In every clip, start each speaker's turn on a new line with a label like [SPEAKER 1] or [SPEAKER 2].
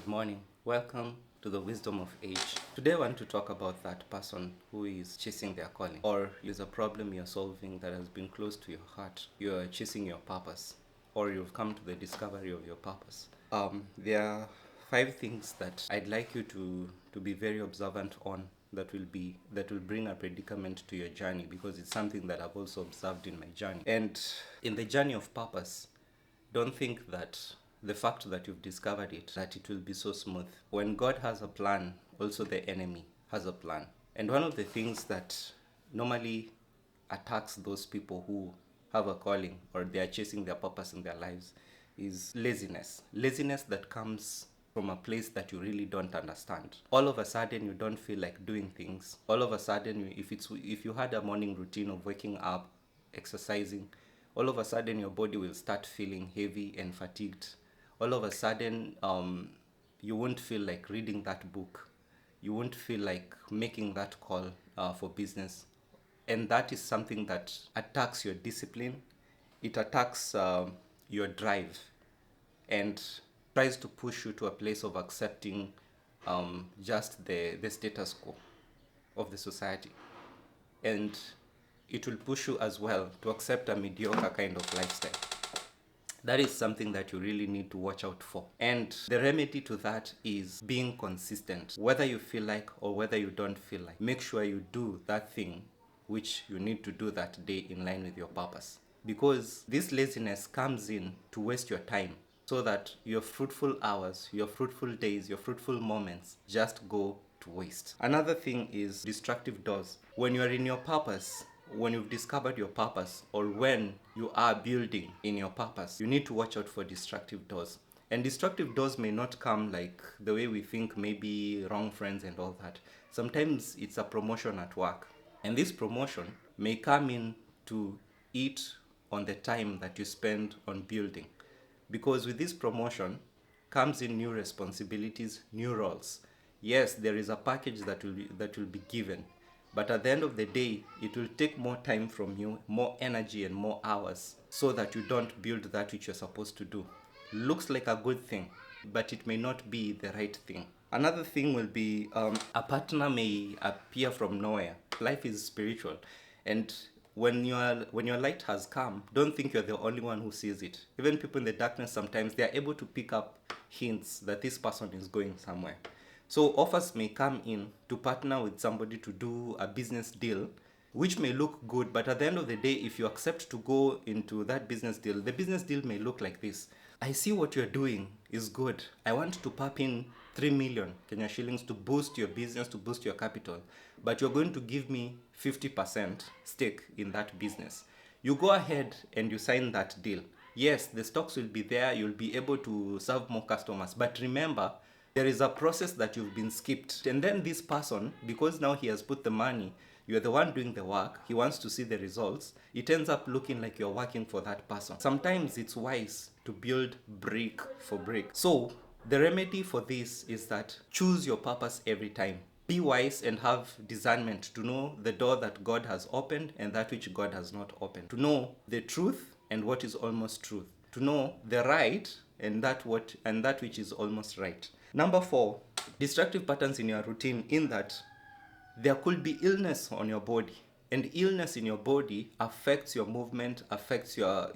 [SPEAKER 1] morning. Welcome to the Wisdom of Age. Today I want to talk about that person who is chasing their calling, or is a problem you're solving that has been close to your heart. You're chasing your purpose, or you've come to the discovery of your purpose. There are 5 things that I'd like you to be very observant on that will bring a predicament to your journey, because it's something that I've also observed in my journey. And in the journey of purpose, don't think that the fact that you've discovered it, that it will be so smooth. When God has a plan, also the enemy has a plan. And one of the things that normally attacks those people who have a calling or they are chasing their purpose in their lives is laziness. Laziness that comes from a place that you really don't understand. All of a sudden you don't feel like doing things. All of a sudden, if you had a morning routine of waking up, exercising, all of a sudden your body will start feeling heavy and fatigued. All of a sudden, you won't feel like reading that book. You won't feel like making that call for business. And that is something that attacks your discipline. It attacks your drive and tries to push you to a place of accepting just the status quo of the society. And it will push you as well to accept a mediocre kind of lifestyle. That is something that you really need to watch out for. And the remedy to that is being consistent. Whether you feel like or whether you don't feel like, make sure you do that thing which you need to do that day in line with your purpose. Because this laziness comes in to waste your time, so that your fruitful hours, your fruitful days, your fruitful moments just go to waste. Another thing is destructive doors. When you are in your purpose, when you've discovered your purpose, or when you are building in your purpose, you need to watch out for destructive doors. And destructive doors may not come like the way we think, maybe wrong friends and all that. Sometimes it's a promotion at work. And this promotion may come in to eat on the time that you spend on building. Because with this promotion comes in new responsibilities, new roles. Yes, there is a package that will be given, but at the end of the day, it will take more time from you, more energy and more hours, so that you don't build that which you're supposed to do. Looks like a good thing, but it may not be the right thing. Another thing will be a partner may appear from nowhere. Life is spiritual, and when your light has come, don't think you're the only one who sees it. Even people in the darkness, sometimes they are able to pick up hints that this person is going somewhere. So offers may come in to partner with somebody to do a business deal, which may look good, but at the end of the day, if you accept to go into that business deal, the business deal may look like this. I see what you're doing is good. I want to pump in 3 million Kenya shillings to boost your business, to boost your capital, but you're going to give me 50% stake in that business. You go ahead and you sign that deal. Yes, the stocks will be there, you'll be able to serve more customers, but remember, there is a process that you've been skipped. And then this person, because now he has put the money, you're the one doing the work, he wants to see the results, it ends up looking like you're working for that person. Sometimes it's wise to build brick for brick. So the remedy for this is that choose your purpose every time. Be wise and have discernment to know the door that God has opened and that which God has not opened. To know the truth and what is almost truth. To know the right and that which is almost right. Number 4, destructive patterns in your routine, in that there could be illness on your body, and illness in your body affects your movement, affects your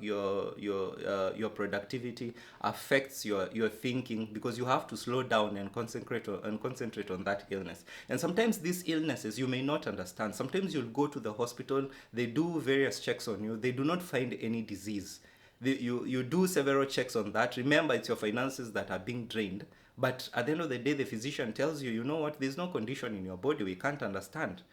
[SPEAKER 1] productivity, affects your thinking, because you have to slow down and concentrate on that illness. And sometimes these illnesses you may not understand. Sometimes you'll go to the hospital, they do various checks on you, they do not find any disease. You do several checks on that. Remember, it's your finances that are being drained. But at the end of the day, the physician tells you, you know what, there's no condition in your body we can't understand.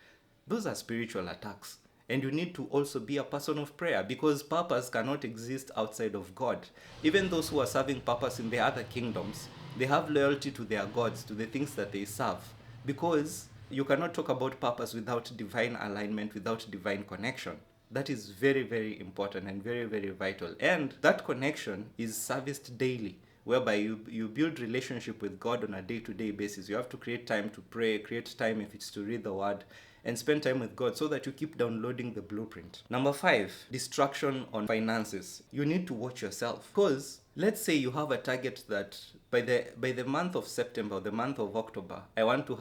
[SPEAKER 1] Those are spiritual attacks. And you need to also be a person of prayer, because purpose cannot exist outside of God. Even those who are serving purpose in the other kingdoms, they have loyalty to their gods, to the things that they serve. Because you cannot talk about purpose without divine alignment, without divine connection. That is very, very important and very, very vital. And that connection is serviced daily whereby you build relationship with God on a day-to-day basis. You have to create time to pray, create time if it's to read the word, and spend time with God so that you keep downloading the blueprint. Number 5, distraction on finances. You need to watch yourself, because let's say you have a target that by the month of September or the month of October, I want to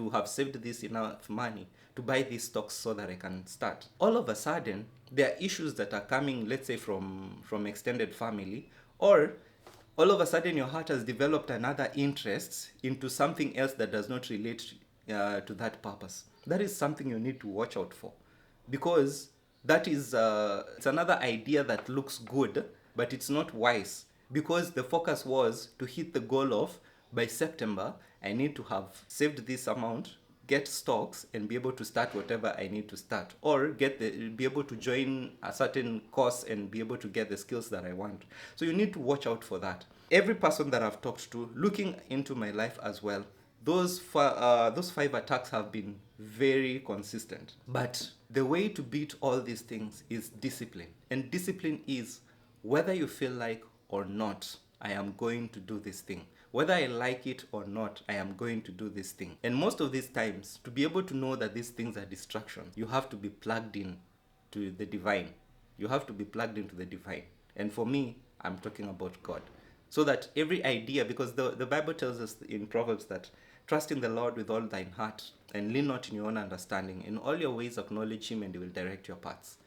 [SPEAKER 1] have saved this enough money to buy these stocks so that I can start. All of a sudden, there are issues that are coming, let's say from extended family, or all of a sudden your heart has developed another interest into something else that does not relate to that purpose. That is something you need to watch out for, because that is it's another idea that looks good, but it's not wise, because the focus was to hit the goal of, by September I need to have saved this amount, get stocks, and be able to start whatever I need to start, or be able to join a certain course and be able to get the skills that I want. So you need to watch out for that. Every person that I've talked to, looking into my life as well, those 5 attacks have been very consistent. But the way to beat all these things is discipline. And discipline is, whether you feel like or not, I am going to do this thing. Whether I like it or not, I am going to do this thing. And most of these times, to be able to know that these things are distractions, you have to be plugged in to the divine. You have to be plugged into the divine. And for me, I'm talking about God. So that every idea, because the Bible tells us in Proverbs that trust in the Lord with all thine heart and lean not in your own understanding. In all your ways acknowledge him and he will direct your paths.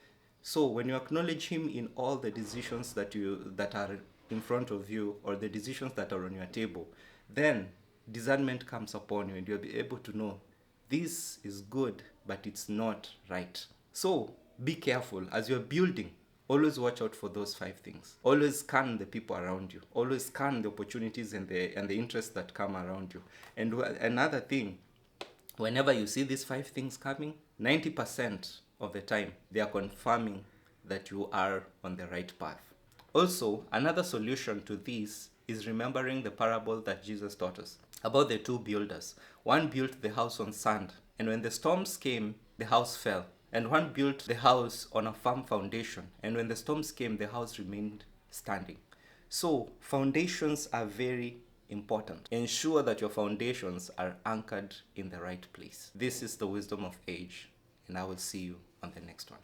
[SPEAKER 1] So when you acknowledge him in all the decisions that are in front of you, or the decisions that are on your table, then discernment comes upon you and you'll be able to know this is good, but it's not right. So be careful as you're building. Always watch out for those 5 things. Always scan the people around you. Always scan the opportunities and the interests that come around you. And another thing, whenever you see these 5 things coming, 90% of the time, they are confirming that you are on the right path. Also, another solution to this is remembering the parable that Jesus taught us about the 2 builders. One built the house on sand, and when the storms came, the house fell. And one built the house on a firm foundation, and when the storms came, the house remained standing. So, foundations are very important. Ensure that your foundations are anchored in the right place. This is the wisdom of age, and I will see you on the next one.